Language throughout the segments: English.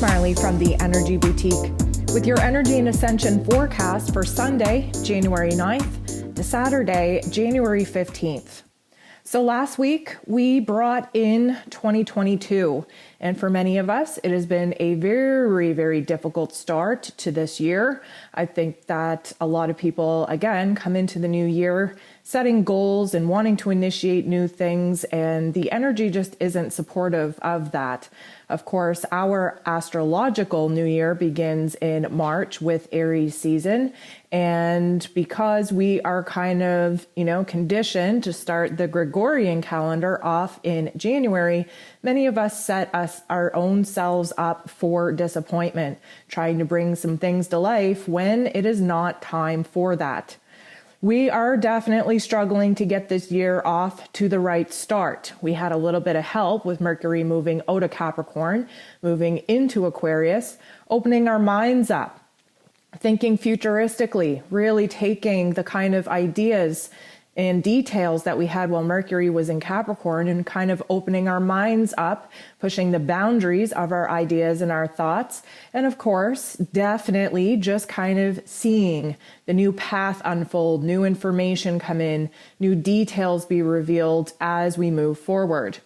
Marley from the Energy Boutique with your Energy and Ascension forecast for Sunday, January 9th to Saturday, January 15th. So last week we brought in 2022, and for many of us it has been a very, very difficult start to this year. I think that a lot of people, again, come into the new year setting goals and wanting to initiate new things, and the energy just isn't supportive of that. Of course, our astrological new year begins in March with Aries season. And because we are kind of, conditioned to start the Gregorian calendar off in January, many of us set our own selves up for disappointment, trying to bring some things to life when it is not time for that. We are definitely struggling to get this year off to the right start. We had a little bit of help with Mercury moving out of Capricorn, moving into Aquarius, opening our minds up, thinking futuristically, really taking the kind of ideas and details that we had while Mercury was in Capricorn and kind of opening our minds up, pushing the boundaries of our ideas and our thoughts. And of course, definitely just kind of seeing the new path unfold, new information come in, new details be revealed as we move forward.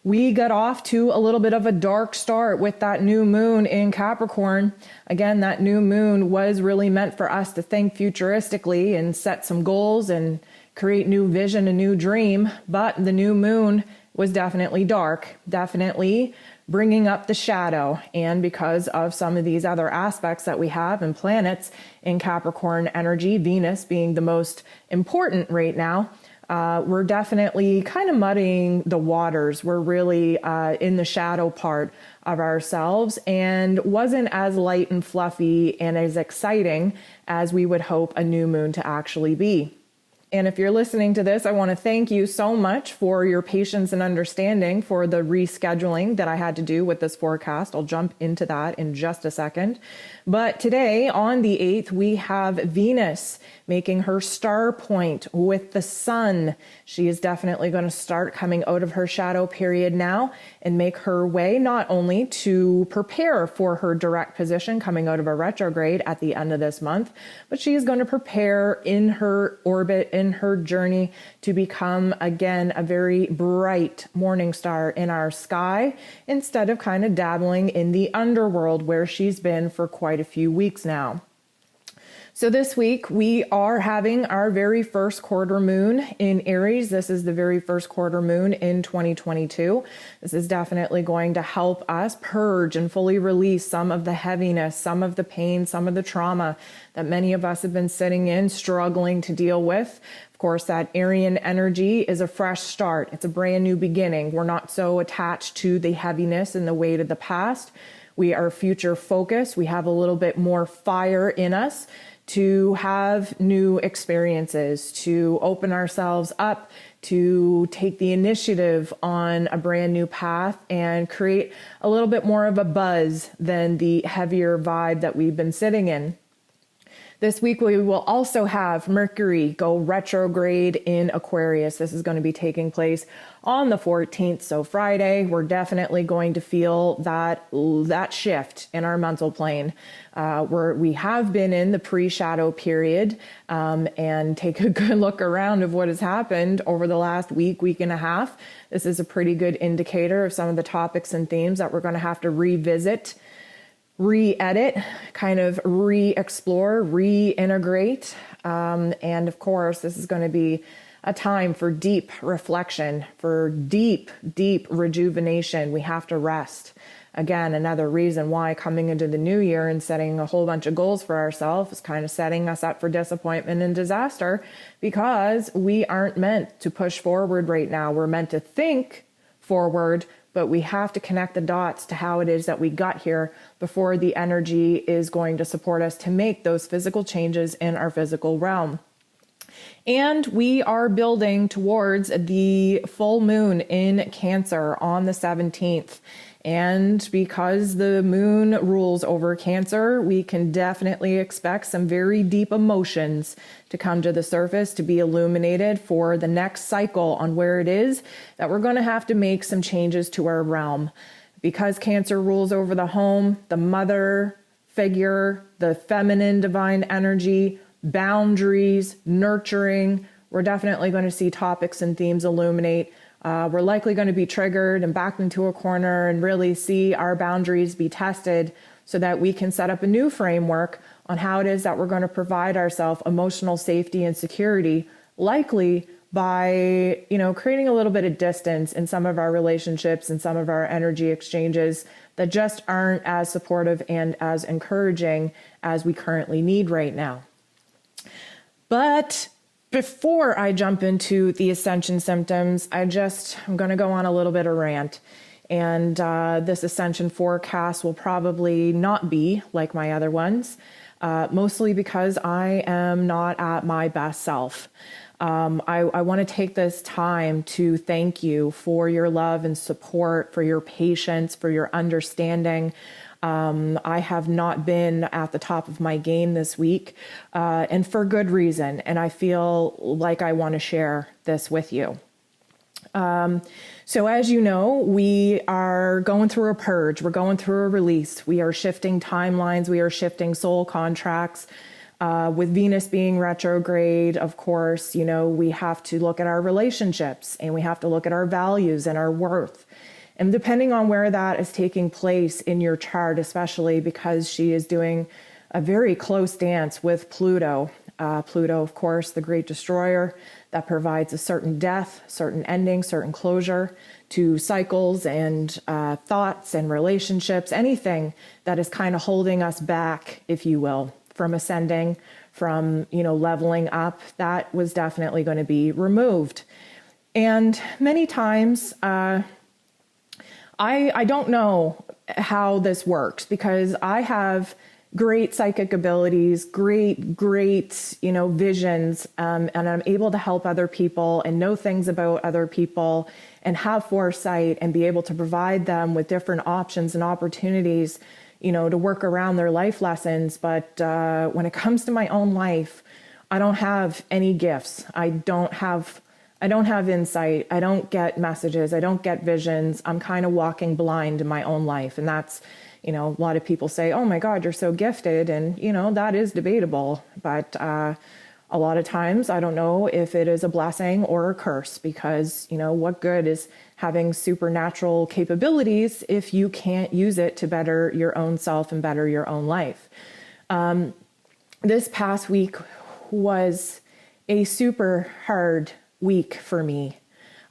We got off to a little bit of a dark start with that new moon in Capricorn. Again, that new moon was really meant for us to think futuristically and set some goals and create new vision, a new dream. But the new moon was definitely dark, definitely bringing up the shadow. And because of some of these other aspects that we have and planets in Capricorn energy, Venus being the most important right now, we're definitely kind of muddying the waters. We're really in the shadow part of ourselves and wasn't as light and fluffy and as exciting as we would hope a new moon to actually be. And if you're listening to this, I want to thank you so much for your patience and understanding for the rescheduling that I had to do with this forecast. I'll jump into that in just a second. But today, on the 8th, we have Venus making her star point with the sun. She is definitely going to start coming out of her shadow period now and make her way not only to prepare for her direct position coming out of a retrograde at the end of this month, but she is going to prepare in her orbit, in her journey to become, again, a very bright morning star in our sky instead of kind of dabbling in the underworld where she's been for quite a few weeks now. So this week we are having our very first quarter moon in Aries. This is the very first quarter moon in 2022. This is definitely going to help us purge and fully release some of the heaviness, some of the pain, some of the trauma that many of us have been sitting in, struggling to deal with. Of course, that Aryan energy is a fresh start. It's a brand new beginning. We're not so attached to the heaviness and the weight of the past. We are future focused. We have a little bit more fire in us to have new experiences, to open ourselves up, to take the initiative on a brand new path and create a little bit more of a buzz than the heavier vibe that we've been sitting in. This week, we will also have Mercury go retrograde in Aquarius. This is going to be taking place on the 14th, so Friday. We're definitely going to feel that shift in our mental plane. We have been in the pre-shadow period and take a good look around of what has happened over the last week and a half. This is a pretty good indicator of some of the topics and themes that we're going to have to revisit, re-edit, kind of re-explore, reintegrate. And of course, this is going to be a time for deep reflection, for deep rejuvenation. We have to rest. Again, another reason why coming into the new year and setting a whole bunch of goals for ourselves is kind of setting us up for disappointment and disaster, because we aren't meant to push forward right now. We're meant to think forward, but we have to connect the dots to how it is that we got here before the energy is going to support us to make those physical changes in our physical realm. And we are building towards the full moon in Cancer on the 17th. And because the moon rules over Cancer, we can definitely expect some very deep emotions to come to the surface, to be illuminated for the next cycle on where it is that we're going to have to make some changes to our realm. Because Cancer rules over the home, the mother figure, the feminine divine energy, boundaries, nurturing, we're definitely going to see topics and themes illuminate. We're likely going to be triggered and backed into a corner and really see our boundaries be tested so that we can set up a new framework on how it is that we're going to provide ourselves emotional safety and security, likely by, creating a little bit of distance in some of our relationships and some of our energy exchanges that just aren't as supportive and as encouraging as we currently need right now. But before I jump into the Ascension symptoms, I'm going to go on a little bit of rant. And this Ascension forecast will probably not be like my other ones, mostly because I am not at my best self. I want to take this time to thank you for your love and support, for your patience, for your understanding. I have not been at the top of my game this week, and for good reason. And I feel like I want to share this with you. So as you know, we are going through a purge. We're going through a release. We are shifting timelines. We are shifting soul contracts. With Venus being retrograde, of course, we have to look at our relationships and we have to look at our values and our worth. And depending on where that is taking place in your chart, especially because she is doing a very close dance with Pluto. Pluto, of course, the great destroyer that provides a certain death, certain ending, certain closure to cycles and thoughts and relationships, anything that is kind of holding us back, if you will, from ascending, from, leveling up. That was definitely going to be removed. And many times, I don't know how this works because I have great psychic abilities, great, visions, and I'm able to help other people and know things about other people and have foresight and be able to provide them with different options and opportunities, to work around their life lessons. But when it comes to my own life, I don't have any gifts. I don't have insight. I don't get messages. I don't get visions. I'm kind of walking blind in my own life. And that's, a lot of people say, oh my God, you're so gifted. And, that is debatable. But a lot of times I don't know if it is a blessing or a curse because, what good is having supernatural capabilities if you can't use it to better your own self and better your own life? This past week was a super hard week for me.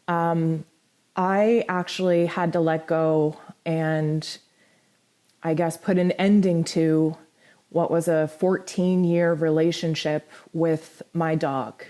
I actually had to let go and I guess put an ending to what was a 14-year relationship with my dog.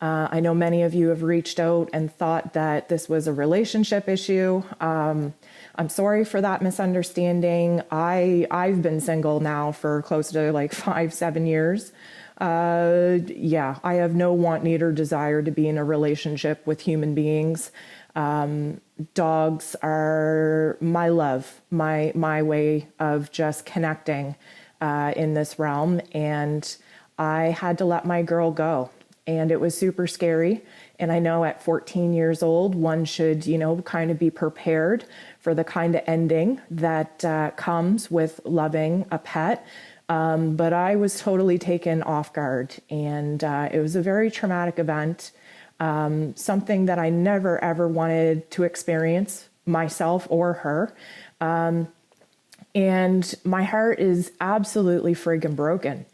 I know many of you have reached out and thought that this was a relationship issue. I'm sorry for that misunderstanding. I've been single now for close to 5-7 years. I have no want, need, or desire to be in a relationship with human beings. Dogs are my love, my way of just connecting in this realm. And I had to let my girl go. And it was super scary. And I know at 14 years old, one should, kind of be prepared for the kind of ending that comes with loving a pet. But I was totally taken off guard. And it was a very traumatic event, something that I never, ever wanted to experience myself or her. And my heart is absolutely friggin' broken.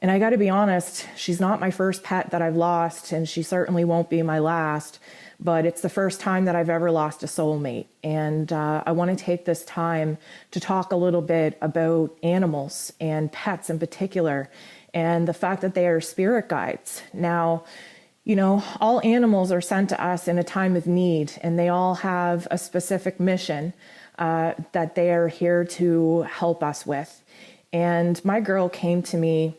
And I got to be honest, she's not my first pet that I've lost, and she certainly won't be my last, but it's the first time that I've ever lost a soulmate. And I want to take this time to talk a little bit about animals and pets in particular, and the fact that they are spirit guides. Now, all animals are sent to us in a time of need, and they all have a specific mission that they are here to help us with. And my girl came to me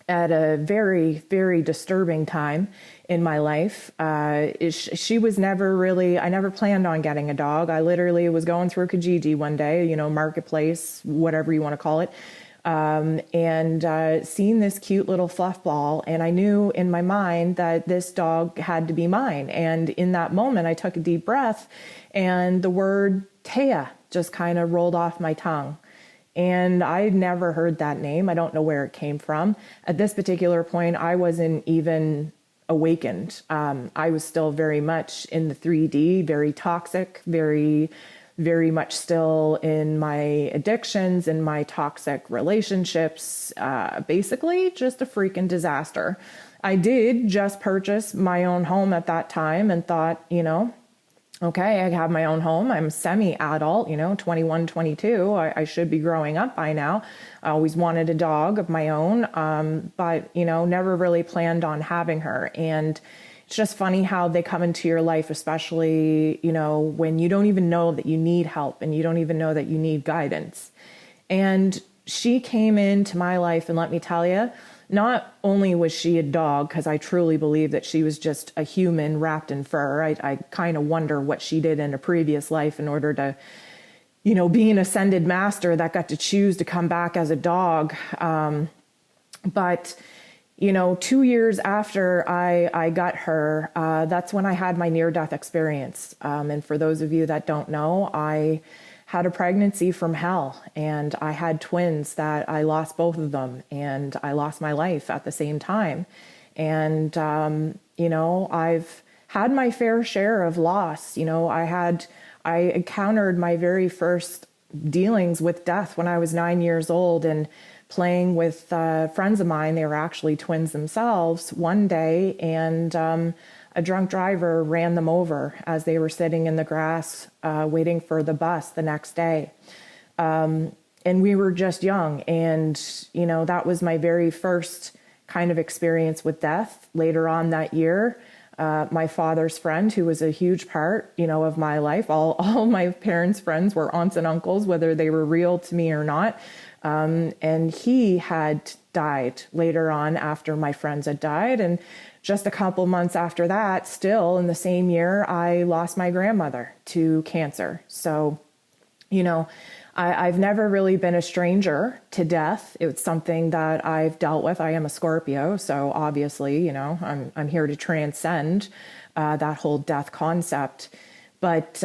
at a very, very disturbing time in my life. She was I never planned on getting a dog. I literally was going through Kijiji one day, marketplace, whatever you want to call it, and seeing this cute little fluff ball. And I knew in my mind that this dog had to be mine. And in that moment, I took a deep breath and the word Taya just kind of rolled off my tongue. And I'd never heard that name. I don't know where it came from. At this particular point, I wasn't even awakened. I was still very much in the 3D, very toxic, very, very much still in my addictions and my toxic relationships. Basically, just a freaking disaster. I did just purchase my own home at that time and thought, okay, I have my own home. I'm semi-adult, 21, 22. I should be growing up by now. I always wanted a dog of my own, but, never really planned on having her. And it's just funny how they come into your life, especially, when you don't even know that you need help and you don't even know that you need guidance. And she came into my life, and let me tell you, not only was she a dog, because I truly believe that she was just a human wrapped in fur. I kind of wonder what she did in a previous life in order to, be an ascended master that got to choose to come back as a dog. But 2 years after I got her, that's when I had my near-death experience. And for those of you that don't know, I had a pregnancy from hell, and I had twins that I lost both of them, and I lost my life at the same time. And, I've had my fair share of loss. I encountered my very first dealings with death when I was 9 years old, and playing with friends of mine. They were actually twins themselves one day, and a drunk driver ran them over as they were sitting in the grass waiting for the bus the next day. And we were just young, and, that was my very first kind of experience with death. Later on that year, my father's friend, who was a huge part, of my life, all my parents' friends were aunts and uncles, whether they were real to me or not. And he had died later on after my friends had died. And just a couple months after that, still in the same year, I lost my grandmother to cancer. So, I've never really been a stranger to death. It's something that I've dealt with. I am a Scorpio, so obviously, I'm here to transcend that whole death concept. But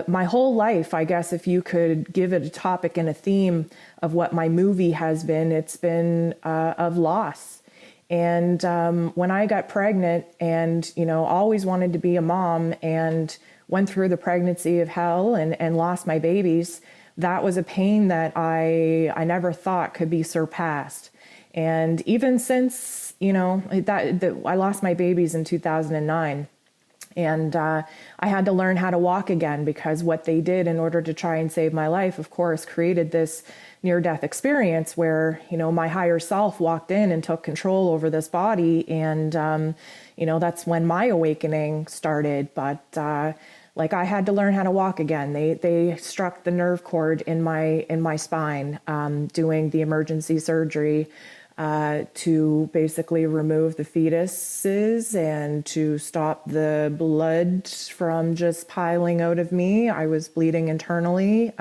my whole life, I guess, if you could give it a topic and a theme of what my movie has been, it's been of loss. And when I got pregnant and, always wanted to be a mom and went through the pregnancy of hell and lost my babies, that was a pain that I never thought could be surpassed. And even since, I lost my babies in 2009. And I had to learn how to walk again, because what they did in order to try and save my life, of course, created this near-death experience where, my higher self walked in and took control over this body. And, that's when my awakening started. But I had to learn how to walk again. They struck the nerve cord in my spine, doing the emergency surgery to basically remove the fetuses and to stop the blood from just piling out of me. I was bleeding internally.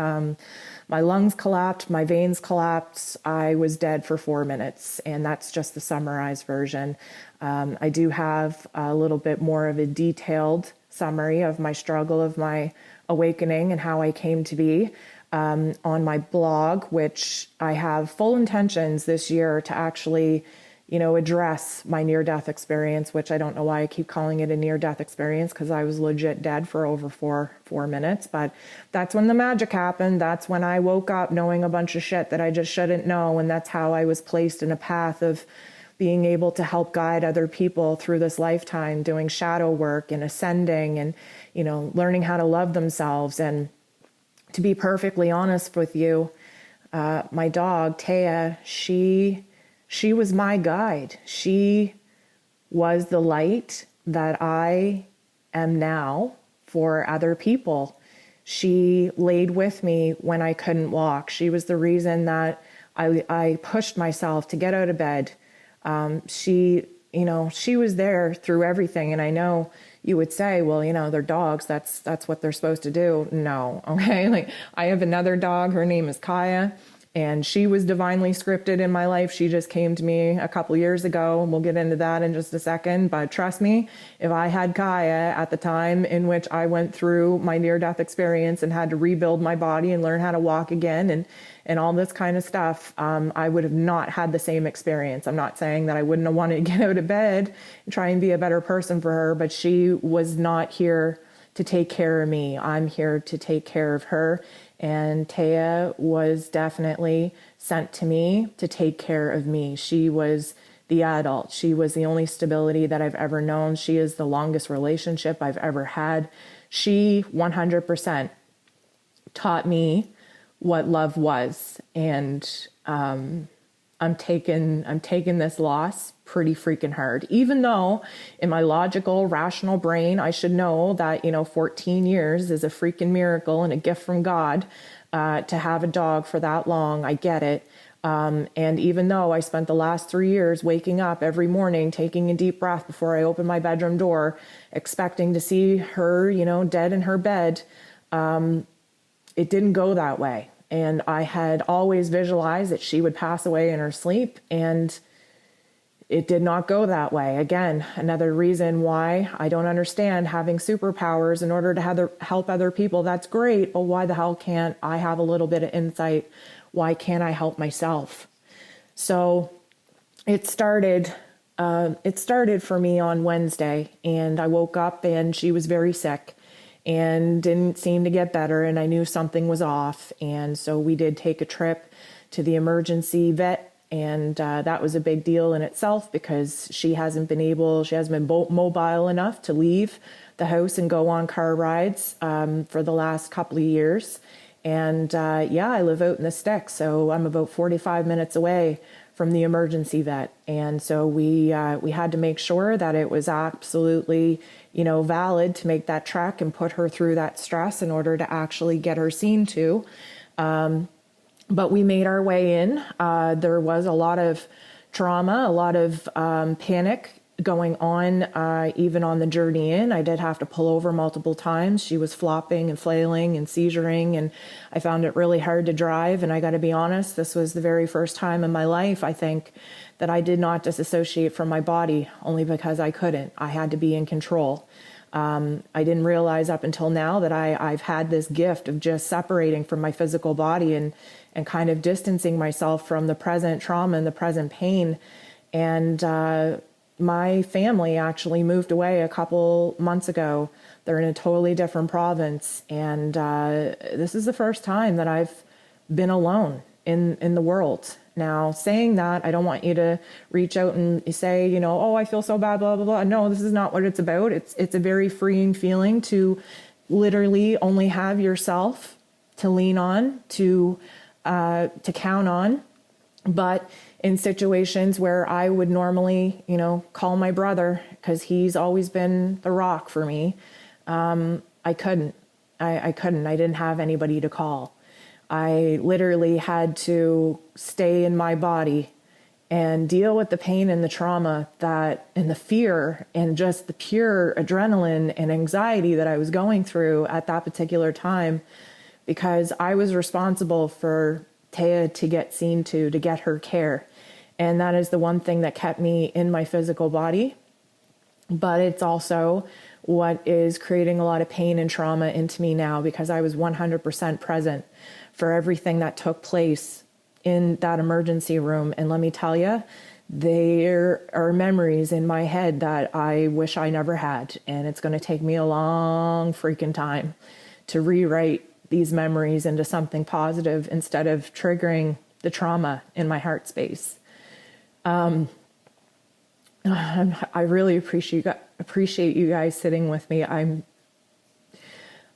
My lungs collapsed, my veins collapsed. I was dead for 4 minutes, and that's just the summarized version. I do have a little bit more of a detailed summary of my struggle, of my awakening and how I came to be on my blog, which I have full intentions this year to actually, address my near-death experience, which I don't know why I keep calling it a near-death experience, because I was legit dead for over four minutes. But that's when the magic happened. That's when I woke up knowing a bunch of shit that I just shouldn't know. And that's how I was placed in a path of being able to help guide other people through this lifetime, doing shadow work and ascending and, learning how to love themselves. And to be perfectly honest with you, my dog, Taya, she was my guide. She was the light that I am now for other people. She laid with me when I couldn't walk. She was the reason that I pushed myself to get out of bed. She was there through everything. And I know you would say, well, they're dogs. That's what they're supposed to do. No. Okay. I have another dog. Her name is Kaya. And she was divinely scripted in my life. She just came to me a couple years ago, and we'll get into that in just a second. But trust me, if I had Kaya at the time in which I went through my near-death experience and had to rebuild my body and learn how to walk again and all this kind of stuff, I would have not had the same experience. I'm not saying that I wouldn't have wanted to get out of bed and try and be a better person for her, but she was not here to take care of me. I'm here to take care of her. And Taya was definitely sent to me to take care of me. She was the adult. She was the only stability that I've ever known. She is the longest relationship I've ever had. She 100% taught me what love was. And I'm taking this loss pretty freaking hard, even though in my logical, rational brain, I should know that, 14 years is a freaking miracle and a gift from God, to have a dog for that long. I get it. And even though I spent the last 3 years waking up every morning, taking a deep breath before I opened my bedroom door, expecting to see her, dead in her bed, it didn't go that way. And I had always visualized that she would pass away in her sleep, and it did not go that way. Again, another reason why I don't understand having superpowers in order to help other people. That's great, but why the hell can't I have a little bit of insight? Why can't I help myself? So it started for me on Wednesday, and I woke up and she was very sick and didn't seem to get better, and I knew something was off. And so we did take a trip to the emergency vet, and that was a big deal in itself because she hasn't been mobile enough to leave the house and go on car rides for the last couple of years. And I live out in the sticks, so I'm about 45 minutes away from the emergency vet. And so we had to make sure that it was absolutely, valid to make that trek and put her through that stress in order to actually get her seen to. But we made our way in. There was a lot of trauma, a lot of panic going on, even on the journey in. I did have to pull over multiple times. She was flopping and flailing and seizuring, and I found it really hard to drive. And I got to be honest, this was the very first time in my life, I think, that I did not disassociate from my body, only because I couldn't. I had to be in control. I didn't realize up until now that I've had this gift of just separating from my physical body and kind of distancing myself from the present trauma and the present pain. And my family actually moved away a couple months ago. They're in a totally different province. And this is the first time that I've been alone in the world. Now, saying that, I don't want you to reach out and say, oh, I feel so bad, blah, blah, blah. No, this is not what it's about. It's a very freeing feeling to literally only have yourself to lean on, to count on. But in situations where I would normally, call my brother, because he's always been the rock for me, I couldn't. I couldn't. I didn't have anybody to call. I literally had to stay in my body and deal with the pain and the trauma and the fear and just the pure adrenaline and anxiety that I was going through at that particular time, because I was responsible for Taya to get seen to get her care. And that is the one thing that kept me in my physical body. But it's also what is creating a lot of pain and trauma into me now, because I was 100% present for everything that took place in that emergency room. And let me tell you, there are memories in my head that I wish I never had. And it's going to take me a long freaking time to rewrite these memories into something positive instead of triggering the trauma in my heart space. I really appreciate you guys sitting with me. I'm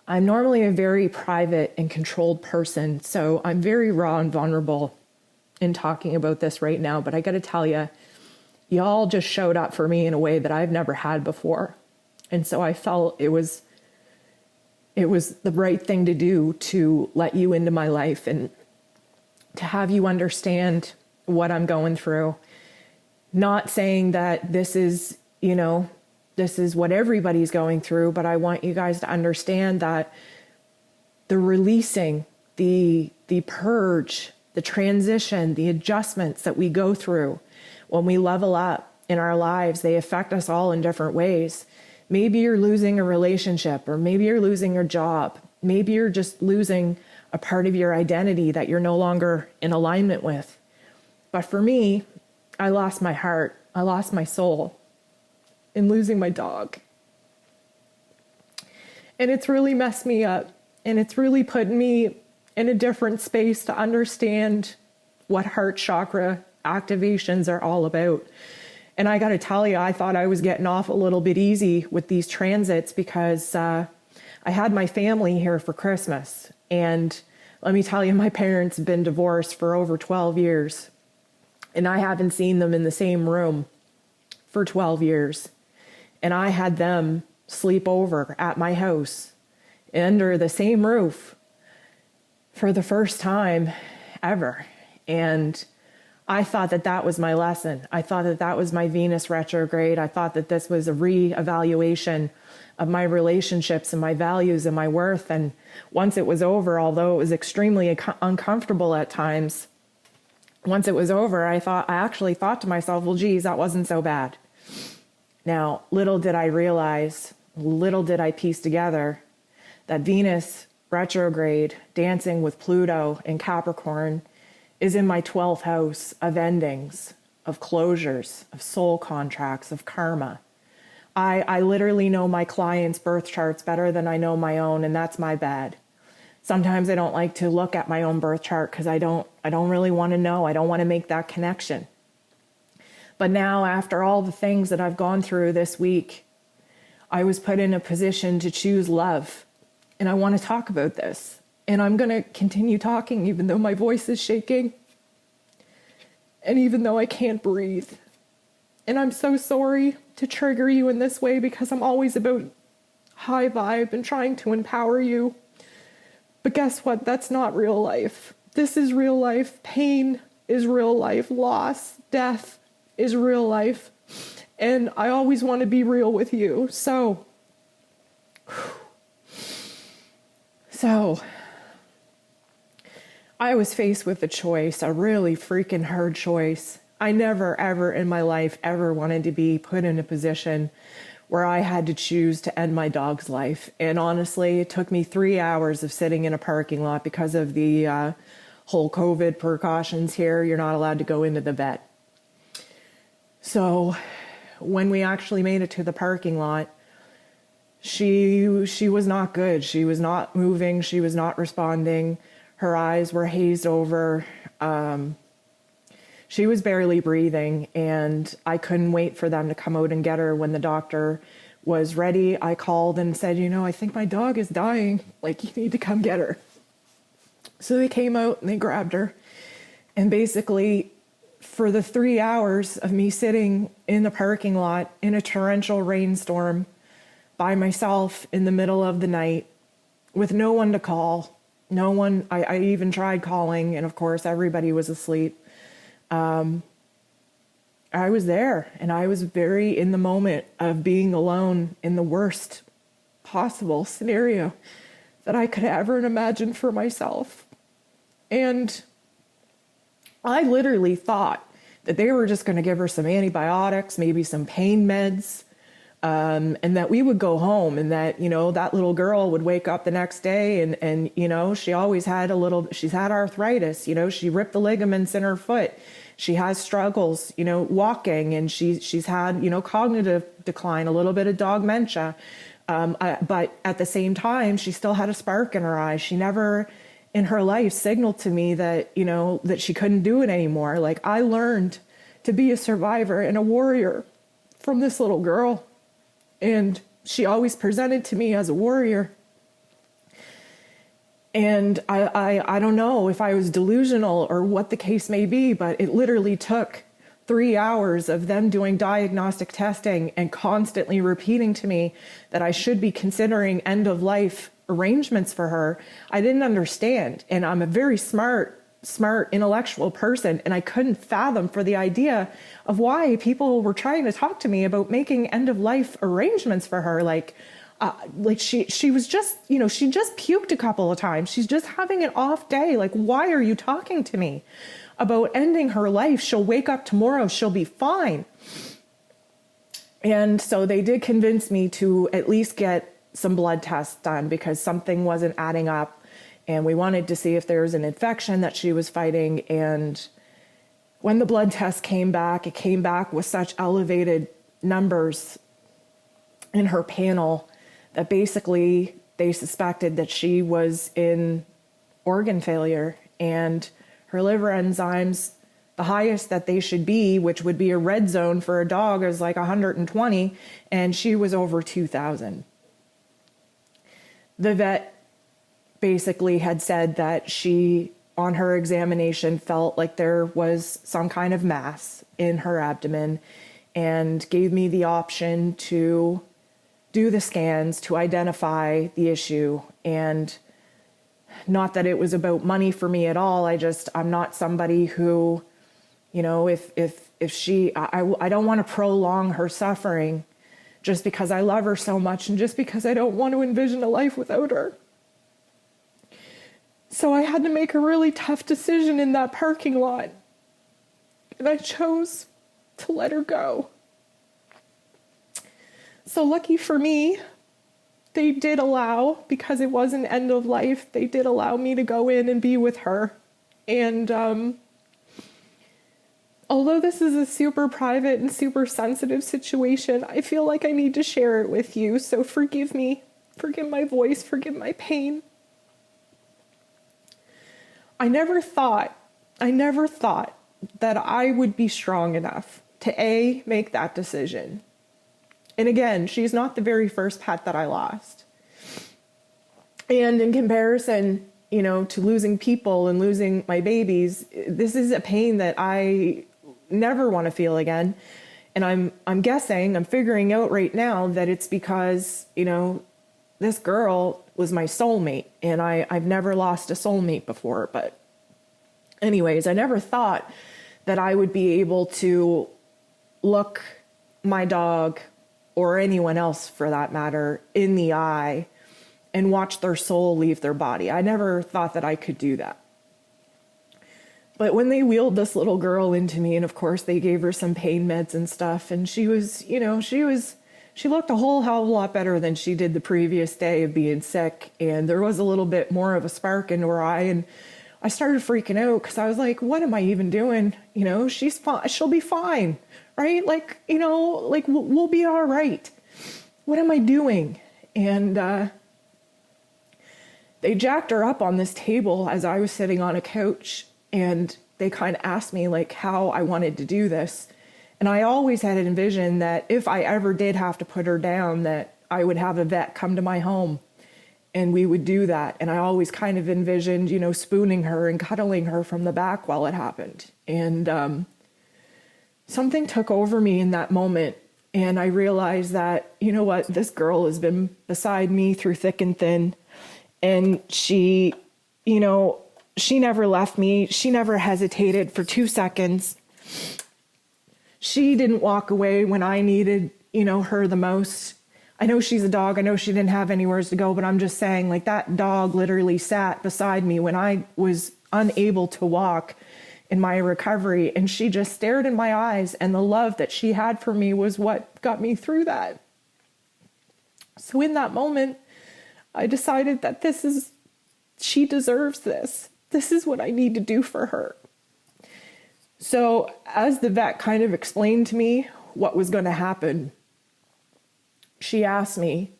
normally a very private and controlled person, so I'm very raw and vulnerable in talking about this right now. But I got to tell you, y'all just showed up for me in a way that I've never had before, and so I felt it was the right thing to do to let you into my life and to have you understand what I'm going through. Not saying that this is what everybody's going through, but I want you guys to understand that the releasing, the purge the transition, the adjustments that we go through when we level up in our lives, they affect us all in different ways. Maybe you're losing a relationship, or maybe you're losing your job. Maybe you're just losing a part of your identity that you're no longer in alignment with. But for me, I lost my heart. I lost my soul in losing my dog. And it's really messed me up. And it's really put me in a different space to understand what heart chakra activations are all about. And I got to tell you, I thought I was getting off a little bit easy with these transits because I had my family here for Christmas. And let me tell you, my parents have been divorced for over 12 years. And I haven't seen them in the same room for 12 years. And I had them sleep over at my house under the same roof for the first time ever. And I thought that that was my lesson. I thought that that was my Venus retrograde. I thought that this was a re-evaluation of my relationships and my values and my worth. And once it was over, although it was extremely uncomfortable at times, once it was over, I actually thought to myself, well, geez, that wasn't so bad. Now, little did I realize, little did I piece together that Venus retrograde, dancing with Pluto in Capricorn, is in my 12th house of endings, of closures, of soul contracts, of karma. I literally know my clients' birth charts better than I know my own, and that's my bad. Sometimes I don't like to look at my own birth chart because I don't really want to know. I don't want to make that connection. But now, after all the things that I've gone through this week, I was put in a position to choose love. And I want to talk about this. And I'm going to continue talking even though my voice is shaking. And even though I can't breathe. And I'm so sorry to trigger you in this way because I'm always about high vibe and trying to empower you. But guess what? That's not real life. This is real life. Pain is real life. Loss, death is real life. And I always want to be real with you. So I was faced with a choice, a really freaking hard choice. I never, ever in my life ever wanted to be put in a position where I had to choose to end my dog's life. And honestly, it took me 3 hours of sitting in a parking lot because of the whole COVID precautions here. You're not allowed to go into the vet. So when we actually made it to the parking lot, she was not good. She was not moving. She was not responding. Her eyes were hazed over. She was barely breathing, and I couldn't wait for them to come out and get her. When the doctor was ready, I called and said, I think my dog is dying. Like, you need to come get her. So they came out and they grabbed her. And basically, for the 3 hours of me sitting in the parking lot in a torrential rainstorm by myself in the middle of the night with no one to call, no one, I even tried calling, and of course everybody was asleep. I was there, and I was very in the moment of being alone in the worst possible scenario that I could ever imagine for myself. And I literally thought that they were just going to give her some antibiotics, maybe some pain meds, and that we would go home, and that, that little girl would wake up the next day and she always had she's had arthritis, she ripped the ligaments in her foot. She has struggles, walking, and she's had, cognitive decline, a little bit of dogmentia. But at the same time, she still had a spark in her eye. She never in her life signaled to me that, that she couldn't do it anymore. Like, I learned to be a survivor and a warrior from this little girl. And she always presented to me as a warrior. And I don't know if I was delusional or what the case may be, but it literally took 3 hours of them doing diagnostic testing and constantly repeating to me that I should be considering end of life arrangements for her. I didn't understand. And I'm a very smart, intellectual person. And I couldn't fathom for the idea of why people were trying to talk to me about making end of life arrangements for her. Like, like she was just, she just puked a couple of times. She's just having an off day. Like, why are you talking to me about ending her life? She'll wake up tomorrow. She'll be fine. And so they did convince me to at least get some blood tests done because something wasn't adding up. And we wanted to see if there was an infection that she was fighting. And when the blood test came back, it came back with such elevated numbers in her panel that basically they suspected that she was in organ failure, and her liver enzymes, the highest that they should be, which would be a red zone for a dog, is like 120, and she was over 2,000. The vet basically had said that she, on her examination, felt like there was some kind of mass in her abdomen and gave me the option to do the scans to identify the issue. And not that it was about money for me at all. I'm not somebody who, if she, I don't want to prolong her suffering just because I love her so much and just because I don't want to envision a life without her. So I had to make a really tough decision in that parking lot. And I chose to let her go. So lucky for me, they did allow, because it was an end of life, they did allow me to go in and be with her. And although this is a super private and super sensitive situation, I feel like I need to share it with you. So forgive me, forgive my voice, forgive my pain. I never thought that I would be strong enough to make that decision. And again, she's not the very first pet that I lost. And in comparison, to losing people and losing my babies, this is a pain that I never want to feel again. And I'm figuring out right now that it's because, this girl was my soulmate, and I've never lost a soulmate before. But anyways, I never thought that I would be able to look my dog, or anyone else for that matter, in the eye and watch their soul leave their body. I never thought that I could do that. But when they wheeled this little girl into me, and of course they gave her some pain meds and stuff, and she was, she looked a whole hell of a lot better than she did the previous day of being sick. And there was a little bit more of a spark in her eye, and I started freaking out because I was like, what am I even doing? She's fine. She'll be fine. Right? We'll be all right. What am I doing? And they jacked her up on this table as I was sitting on a couch, and they kind of asked me how I wanted to do this. And I always had envisioned that if I ever did have to put her down, that I would have a vet come to my home and we would do that. And I always kind of envisioned, spooning her and cuddling her from the back while it happened. And something took over me in that moment, and I realized that, this girl has been beside me through thick and thin, and she never left me. She never hesitated for 2 seconds. She didn't walk away when I needed, her the most. I know she's a dog. I know she didn't have anywhere to go, but I'm just saying, that dog literally sat beside me when I was unable to walk in my recovery, and she just stared in my eyes, and the love that she had for me was what got me through that. So in that moment, I decided that she deserves this. This is what I need to do for her. So as the vet kind of explained to me what was going to happen, she asked me,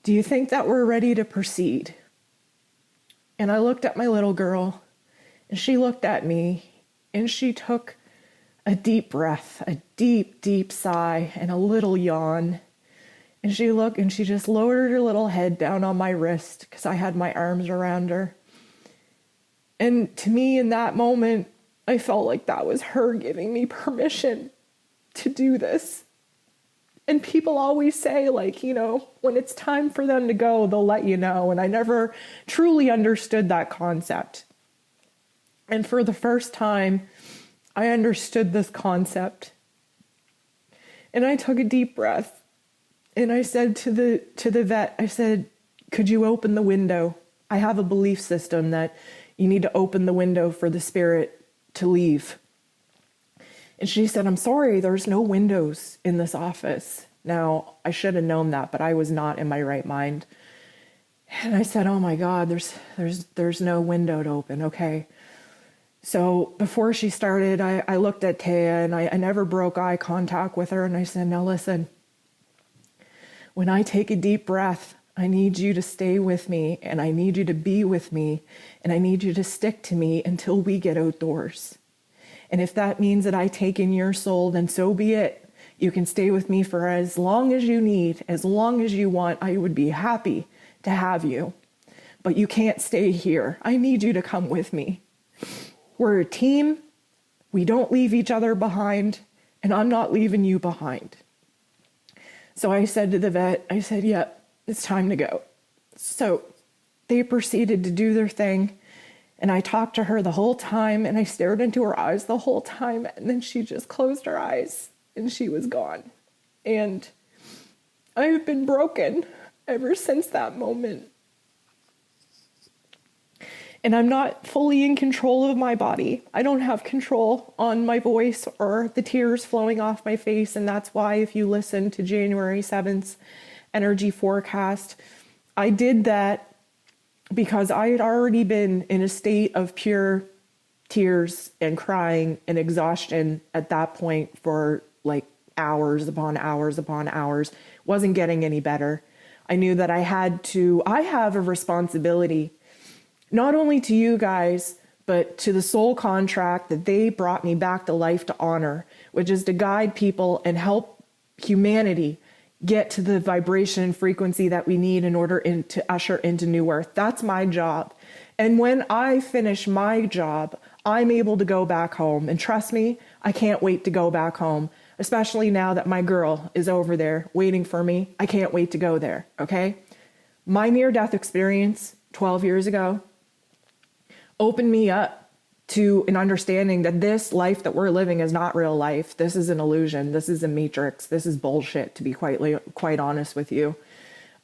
do you think that we're ready to proceed? And I looked at my little girl, and she looked at me, and she took a deep breath, a deep, deep sigh, and a little yawn. And she looked, and she just lowered her little head down on my wrist because I had my arms around her. And to me, in that moment, I felt like that was her giving me permission to do this. And people always say, when it's time for them to go, they'll let you know. And I never truly understood that concept. And for the first time, I understood this concept. And I took a deep breath. And I said to the vet, I said, could you open the window? I have a belief system that you need to open the window for the spirit to leave. And she said, I'm sorry, there's no windows in this office. Now, I should have known that, but I was not in my right mind. And I said, oh my God, there's no window to open. Okay. So before she started, I looked at Taya and I never broke eye contact with her. And I said, now listen, when I take a deep breath, I need you to stay with me and I need you to be with me and I need you to stick to me until we get outdoors. And if that means that I take in your soul, then so be it. You can stay with me for as long as you need, as long as you want. I would be happy to have you, but you can't stay here. I need you to come with me. We're a team. We don't leave each other behind, and I'm not leaving you behind. So I said to the vet, I said, yep, it's time to go. So they proceeded to do their thing. And I talked to her the whole time and I stared into her eyes the whole time. And then she just closed her eyes and she was gone. And I've been broken ever since that moment. And I'm not fully in control of my body. I don't have control on my voice or the tears flowing off my face. And that's why if you listen to January 7th energy forecast, I did that because I had already been in a state of pure tears and crying and exhaustion at that point for like hours upon hours upon hours. Wasn't getting any better. I knew that I have a responsibility, not only to you guys, but to the soul contract that they brought me back to life to honor, which is to guide people and help humanity get to the vibration and frequency that we need in order to usher into new earth. That's my job. And when I finish my job, I'm able to go back home. And trust me, I can't wait to go back home, especially now that my girl is over there waiting for me. I can't wait to go there, okay? My near-death experience 12 years ago opened me up to an understanding that this life that we're living is not real life. This is an illusion. This is a matrix. This is bullshit, to be quite honest with you.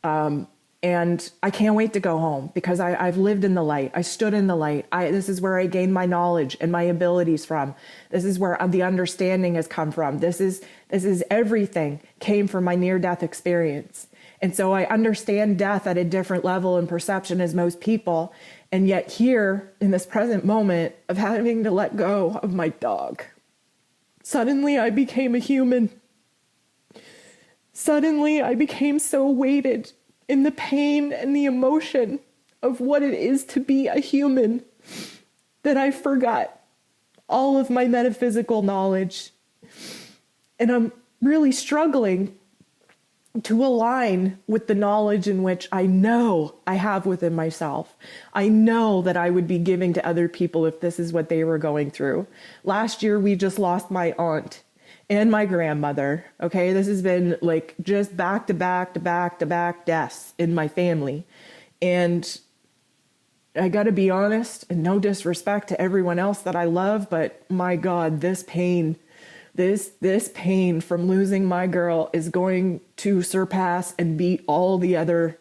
And I can't wait to go home because I've lived in the light. I stood in the light. This is where I gained my knowledge and my abilities from. This is where the understanding has come from. This is everything came from my near-death experience. And so I understand death at a different level and perception as most people. And yet here, in this present moment of having to let go of my dog, suddenly I became a human. Suddenly I became so weighted in the pain and the emotion of what it is to be a human that I forgot all of my metaphysical knowledge. And I'm really struggling to align with the knowledge in which I know I have within myself. I know that I would be giving to other people if this is what they were going through. Last year, we just lost my aunt and my grandmother. Okay, this has been like just back to back to back to back deaths in my family. And I got to be honest, and no disrespect to everyone else that I love, but my God, this pain from losing my girl is going to surpass and beat all the other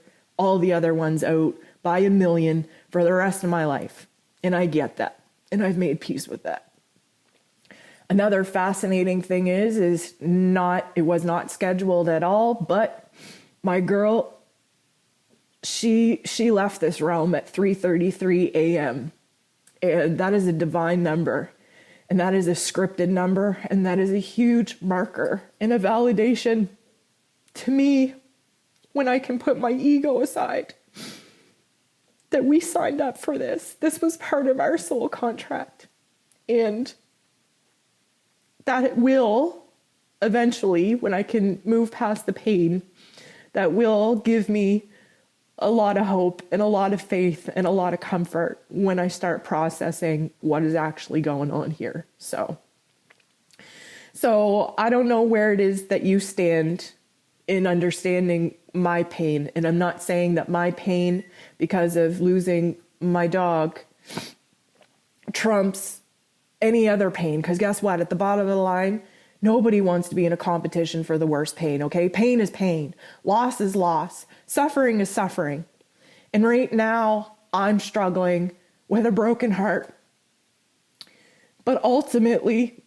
ones out by a million for the rest of my life. And I get that. And I've made peace with that. Another fascinating thing it was not scheduled at all, but my girl, she left this realm at 3:33 a.m. And that is a divine number. And that is a scripted number, and that is a huge marker and a validation to me when I can put my ego aside that we signed up for this. This was part of our soul contract. And that it will eventually, when I can move past the pain, that will give me a lot of hope and a lot of faith and a lot of comfort when I start processing what is actually going on here. So I don't know where it is that you stand in understanding my pain. And I'm not saying that my pain because of losing my dog trumps any other pain. Because guess what? At the bottom of the line, Nobody wants to be in a competition for the worst pain, okay? Pain is pain. Loss is loss. Suffering is suffering. And right now, I'm struggling with a broken heart. But ultimately,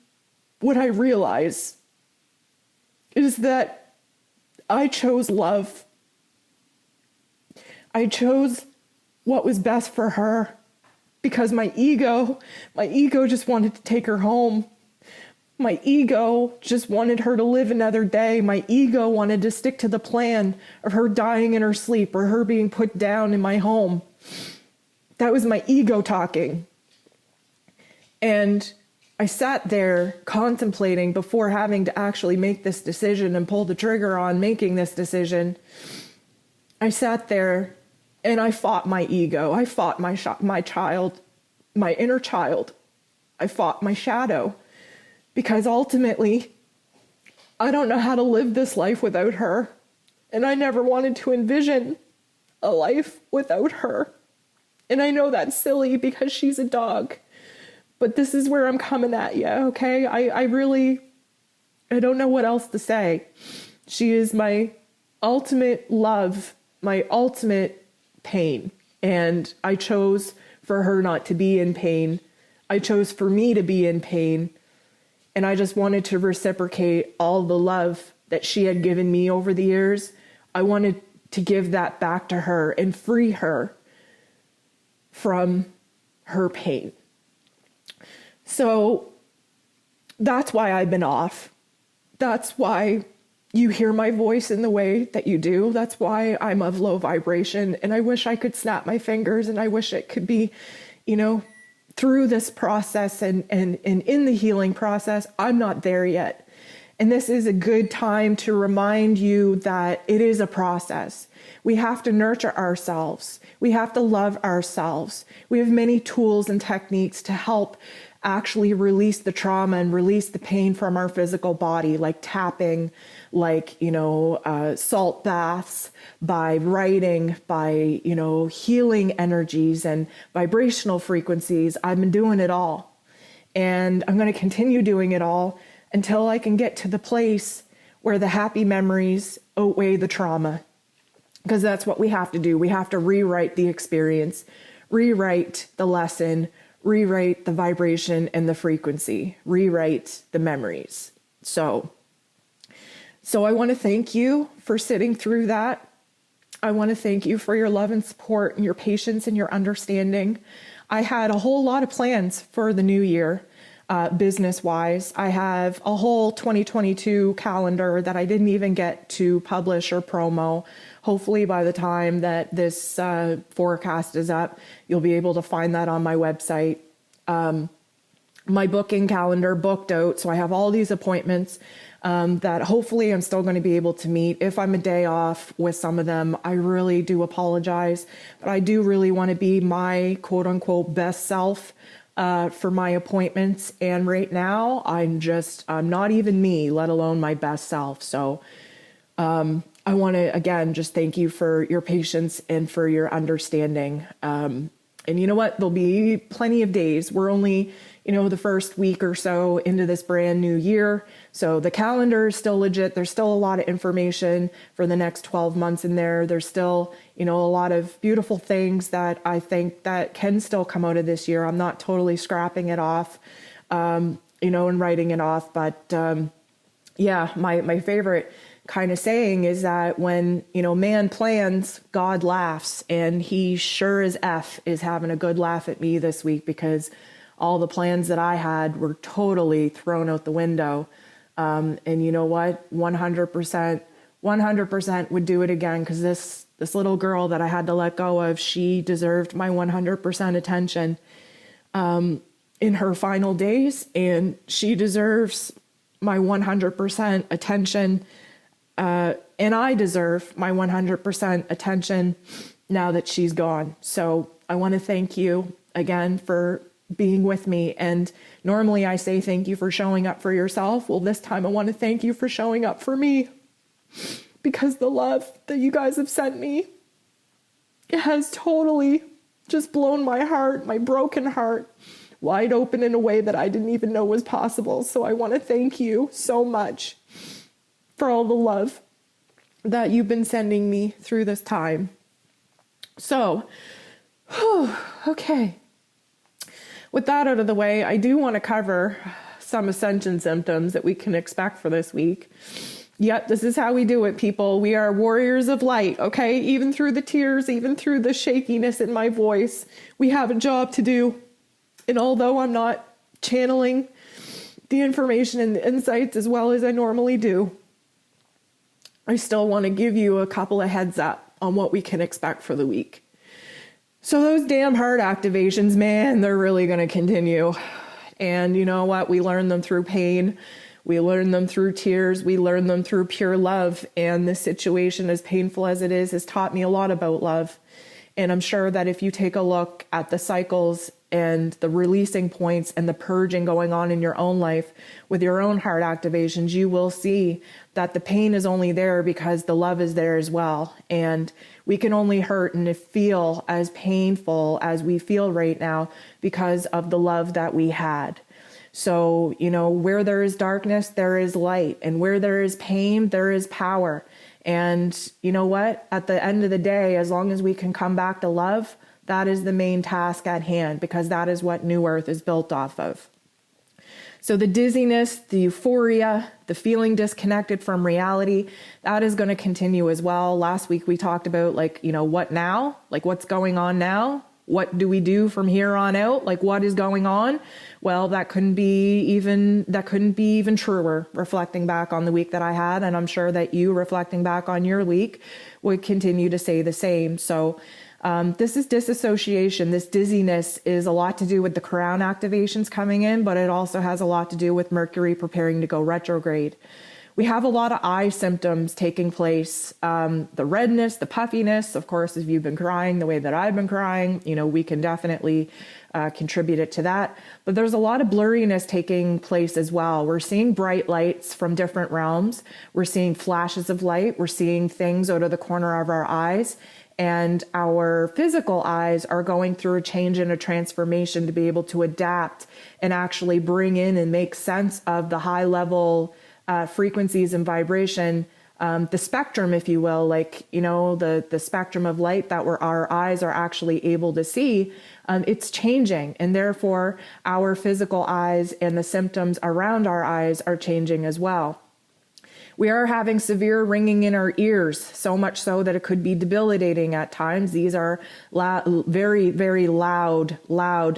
what I realize is that I chose love. I chose what was best for her because my ego just wanted to take her home. My ego just wanted her to live another day. My ego wanted to stick to the plan of her dying in her sleep or her being put down in my home. That was my ego talking. And I sat there contemplating before having to actually make this decision and pull the trigger on making this decision. I sat there and I fought my ego. I fought my child, my inner child. I fought my shadow. Because ultimately, I don't know how to live this life without her. And I never wanted to envision a life without her. And I know that's silly because she's a dog. But this is where I'm coming at you, okay? I don't know what else to say. She is my ultimate love, my ultimate pain. And I chose for her not to be in pain. I chose for me to be in pain. And I just wanted to reciprocate all the love that she had given me over the years. I wanted to give that back to her and free her from her pain. So that's why I've been off. That's why you hear my voice in the way that you do. That's why I'm of low vibration. And I wish I could snap my fingers and I wish it could be, through this process and in the healing process. I'm not there yet. And this is a good time to remind you that it is a process. We have to nurture ourselves. We have to love ourselves. We have many tools and techniques to help actually release the trauma and release the pain from our physical body, like tapping, like, salt baths, by writing, by, healing energies and vibrational frequencies. I've been doing it all. And I'm going to continue doing it all until I can get to the place where the happy memories outweigh the trauma. Because that's what we have to do. We have to rewrite the experience, rewrite the lesson, rewrite the vibration and the frequency, rewrite the memories. So I want to thank you for sitting through that. I want to thank you for your love and support and your patience and your understanding. I had a whole lot of plans for the new year, business-wise. I have a whole 2022 calendar that I didn't even get to publish or promo. Hopefully by the time that this forecast is up, you'll be able to find that on my website. My booking calendar booked out, so I have all these appointments that hopefully I'm still going to be able to meet. If I'm a day off with some of them, I really do apologize, but I do really want to be my quote-unquote best self for my appointments. And right now, I'm not even me, let alone my best self. So I want to, again, just thank you for your patience and for your understanding. And you know what? There'll be plenty of days. We're only, the first week or so into this brand new year. So the calendar is still legit. There's still a lot of information for the next 12 months in there. There's still, a lot of beautiful things that I think that can still come out of this year. I'm not totally scrapping it off, and writing it off. But my favorite kind of saying is that when, man plans, God laughs, and he sure as F is having a good laugh at me this week because all the plans that I had were totally thrown out the window. And you know what? 100% would do it again because this little girl that I had to let go of, she deserved my 100% attention in her final days, and she deserves my 100% attention. And I deserve my 100% attention now that she's gone. So I want to thank you again for being with me. And normally I say thank you for showing up for yourself. Well, this time I want to thank you for showing up for me, because the love that you guys have sent me, it has totally just blown my heart, my broken heart, wide open in a way that I didn't even know was possible. So I want to thank you so much for all the love that you've been sending me through this time. So, okay. With that out of the way, I do want to cover some ascension symptoms that we can expect for this week. Yep, this is how we do it, people. We are warriors of light, okay? Even through the tears, even through the shakiness in my voice, we have a job to do. And although I'm not channeling the information and the insights as well as I normally do, I still want to give you a couple of heads up on what we can expect for the week. So those damn heart activations, man, they're really going to continue. And you know what? We learn them through pain. We learn them through tears. We learn them through pure love. And this situation, as painful as it is, has taught me a lot about love. And I'm sure that if you take a look at the cycles and the releasing points and the purging going on in your own life with your own heart activations, you will see that the pain is only there because the love is there as well. And we can only hurt and feel as painful as we feel right now because of the love that we had. So, you know, where there is darkness, there is light. And where there is pain, there is power. And you know what? At the end of the day, as long as we can come back to love, that is the main task at hand, because that is what New Earth is built off of. So the dizziness, the euphoria, the feeling disconnected from reality, that is going to continue as well. Last week we talked about, like, you know, what now? Like, what's going on now? What do we do from here on out? Like, what is going on? Well, that couldn't be even truer, reflecting back on the week that I had. And I'm sure that you, reflecting back on your week, would continue to say the same. So this is disassociation. This dizziness is a lot to do with the crown activations coming in, but it also has a lot to do with Mercury preparing to go retrograde. We have a lot of eye symptoms taking place. The redness, the puffiness, of course, if you've been crying the way that I've been crying, you know, we can definitely contribute it to that. But there's a lot of blurriness taking place as well. We're seeing bright lights from different realms. We're seeing flashes of light. We're seeing things out of the corner of our eyes. And our physical eyes are going through a change and a transformation to be able to adapt and actually bring in and make sense of the high level frequencies and vibration, the spectrum, if you will, like, you know, the spectrum of light that our eyes are actually able to see, it's changing. And therefore, our physical eyes and the symptoms around our eyes are changing as well. We are having severe ringing in our ears, so much so that it could be debilitating at times. These are very, very loud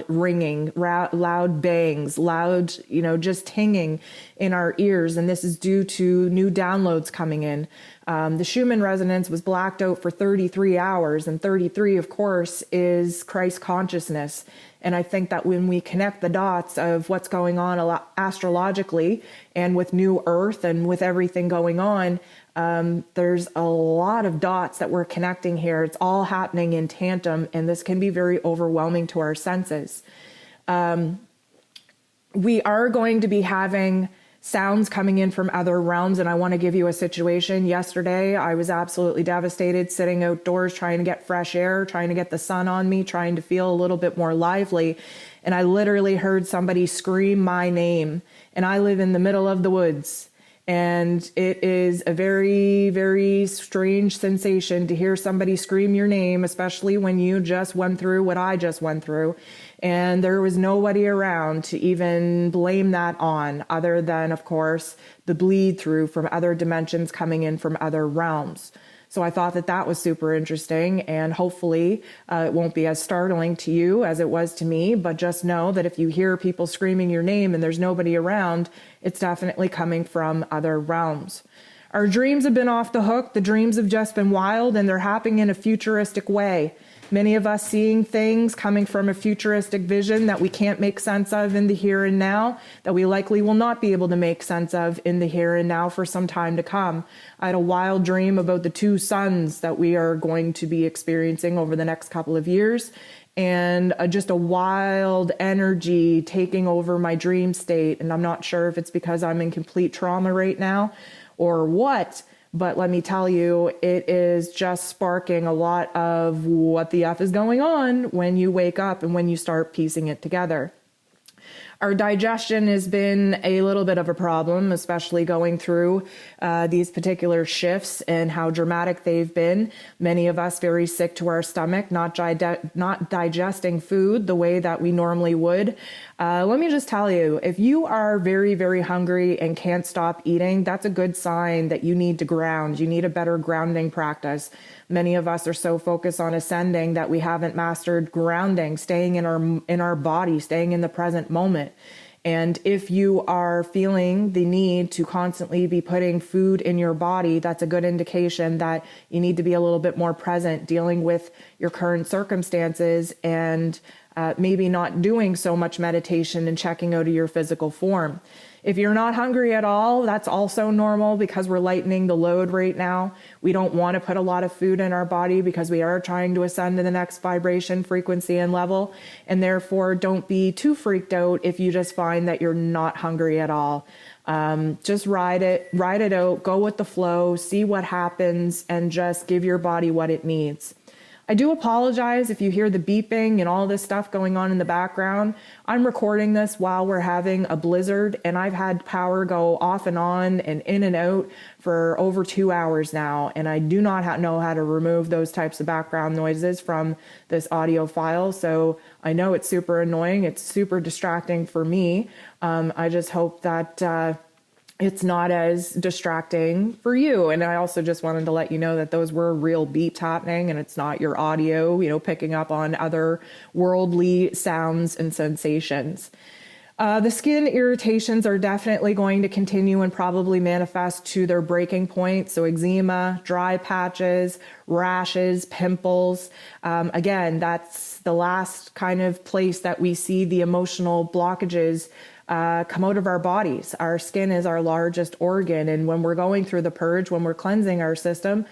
ringing, loud bangs, loud, you know, just tinging in our ears. And this is due to new downloads coming in. The Schumann Resonance was blacked out for 33 hours, and 33, of course, is Christ consciousness. And I think that when we connect the dots of what's going on astrologically and with New Earth and with everything going on, there's a lot of dots that we're connecting here. It's all happening in tandem, and this can be very overwhelming to our senses. We are going to be having sounds coming in from other realms, and I want to give you a situation. Yesterday, I was absolutely devastated, sitting outdoors, trying to get fresh air, trying to get the sun on me, trying to feel a little bit more lively. And I literally heard somebody scream my name, and I live in the middle of the woods. And it is a very, very strange sensation to hear somebody scream your name, especially when you just went through what I just went through. And there was nobody around to even blame that on, other than, of course, the bleed through from other dimensions coming in from other realms. So I thought that that was super interesting, and hopefully it won't be as startling to you as it was to me, but just know that if you hear people screaming your name and there's nobody around, it's definitely coming from other realms. Our dreams have been off the hook. The dreams have just been wild, and they're happening in a futuristic way. Many of us seeing things coming from a futuristic vision that we can't make sense of in the here and now, that we likely will not be able to make sense of in the here and now for some time to come. I had a wild dream about the 2 suns that we are going to be experiencing over the next couple of years, and just a wild energy taking over my dream state. And I'm not sure if it's because I'm in complete trauma right now or what, but let me tell you, it is just sparking a lot of what the F is going on when you wake up and when you start piecing it together. Our digestion has been a little bit of a problem, especially going through these particular shifts and how dramatic they've been. Many of us very sick to our stomach, not digesting food the way that we normally would. Let me just tell you, if you are very, very hungry and can't stop eating, that's a good sign that you need to ground. You need a better grounding practice. Many of us are so focused on ascending that we haven't mastered grounding, staying in our body, staying in the present moment. And if you are feeling the need to constantly be putting food in your body, that's a good indication that you need to be a little bit more present, dealing with your current circumstances and maybe not doing so much meditation and checking out of your physical form. If you're not hungry at all, that's also normal because we're lightening the load right now. We don't want to put a lot of food in our body because we are trying to ascend to the next vibration, frequency, and level. And therefore, don't be too freaked out if you just find that you're not hungry at all. Just ride it out, go with the flow, see what happens, and just give your body what it needs. I do apologize if you hear the beeping and all this stuff going on in the background. I'm recording this while we're having a blizzard, and I've had power go off and on and in and out for over 2 hours now, and I do not know how to remove those types of background noises from this audio file, so I know it's super annoying. It's super distracting for me. I just hope that it's not as distracting for you. And I also just wanted to let you know that those were real beeps happening and it's not your audio, picking up on other worldly sounds and sensations. The skin irritations are definitely going to continue and probably manifest to their breaking point. So eczema, dry patches, rashes, pimples. Again, that's the last kind of place that we see the emotional blockages come out of our bodies. Our skin is our largest organ. And when we're going through the purge, when we're cleansing our system,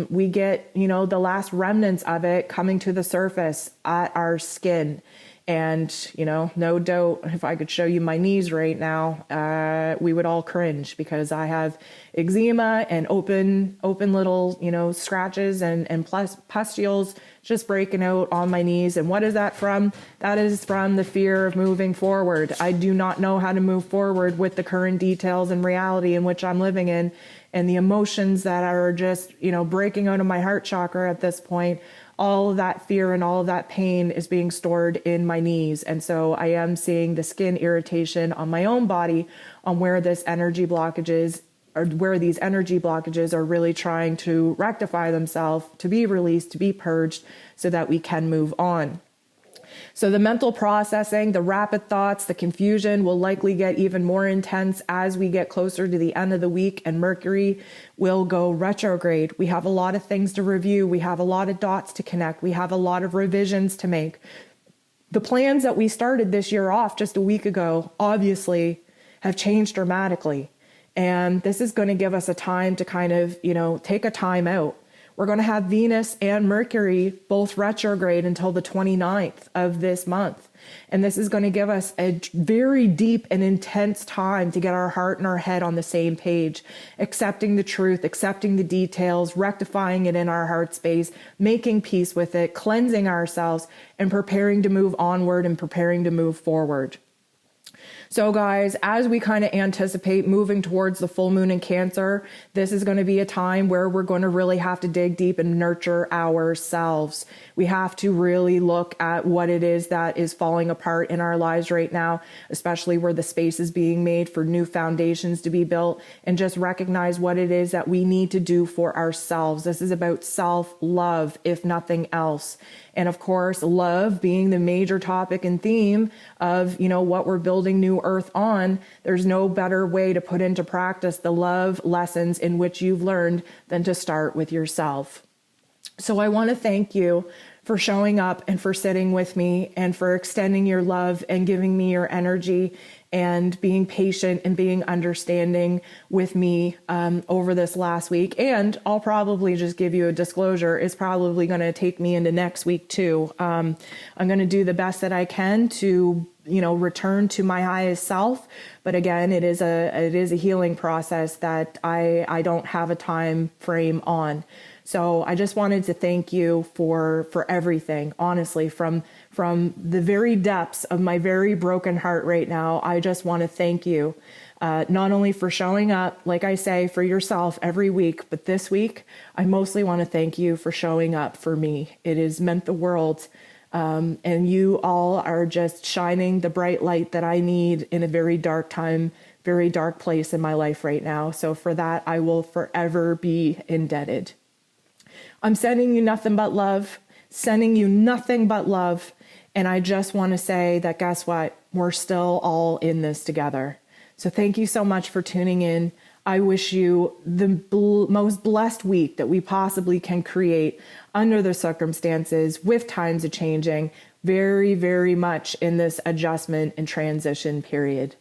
we get, the last remnants of it coming to the surface at our skin. And, no doubt, if I could show you my knees right now, we would all cringe because I have eczema and open little, scratches and plus pustules just breaking out on my knees. And what is that from? That is from the fear of moving forward. I do not know how to move forward with the current details and reality in which I'm living in, and the emotions that are just, breaking out of my heart chakra at this point. All of that fear and all of that pain is being stored in my knees. And so I am seeing the skin irritation on my own body on where these energy blockages are really trying to rectify themselves, to be released, to be purged so that we can move on. So the mental processing, the rapid thoughts, the confusion will likely get even more intense as we get closer to the end of the week and Mercury will go retrograde. We have a lot of things to review. We have a lot of dots to connect. We have a lot of revisions to make. The plans that we started this year off just a week ago, obviously, have changed dramatically. And this is going to give us a time to kind of, take a time out. We're going to have Venus and Mercury both retrograde until the 29th of this month. And this is going to give us a very deep and intense time to get our heart and our head on the same page, accepting the truth, accepting the details, rectifying it in our heart space, making peace with it, cleansing ourselves, and preparing to move onward and preparing to move forward. So guys, as we kind of anticipate moving towards the full moon in Cancer, this is going to be a time where we're going to really have to dig deep and nurture ourselves. We have to really look at what it is that is falling apart in our lives right now, especially where the space is being made for new foundations to be built, and just recognize what it is that we need to do for ourselves. This is about self-love, if nothing else. And of course, love being the major topic and theme of, what we're building New Earth on. There's no better way to put into practice the love lessons in which you've learned than to start with yourself. So I want to thank you for showing up and for sitting with me and for extending your love and giving me your energy and being patient and being understanding with me over this last week. And I'll probably just give you a disclosure. It's probably going to take me into next week too. I'm going to do the best that I can to return to my highest self. But again, it is a healing process that I don't have a time frame on. So I just wanted to thank you for everything, honestly, from the very depths of my very broken heart right now. I just want to thank you, not only for showing up, like I say, for yourself every week, but this week, I mostly want to thank you for showing up for me. It has meant the world. And you all are just shining the bright light that I need in a very dark time, very dark place in my life right now. So for that, I will forever be indebted. I'm sending you nothing but love, And I just want to say that, guess what? We're still all in this together. So thank you so much for tuning in. I wish you the most blessed week that we possibly can create under the circumstances, with times a changing, very, very much in this adjustment and transition period.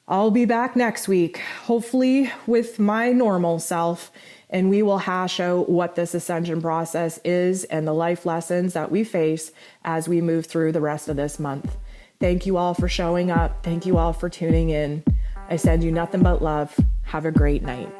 I'll be back next week, hopefully with my normal self, and we will hash out what this ascension process is and the life lessons that we face as we move through the rest of this month. Thank you all for showing up. Thank you all for tuning in. I send you nothing but love. Have a great night.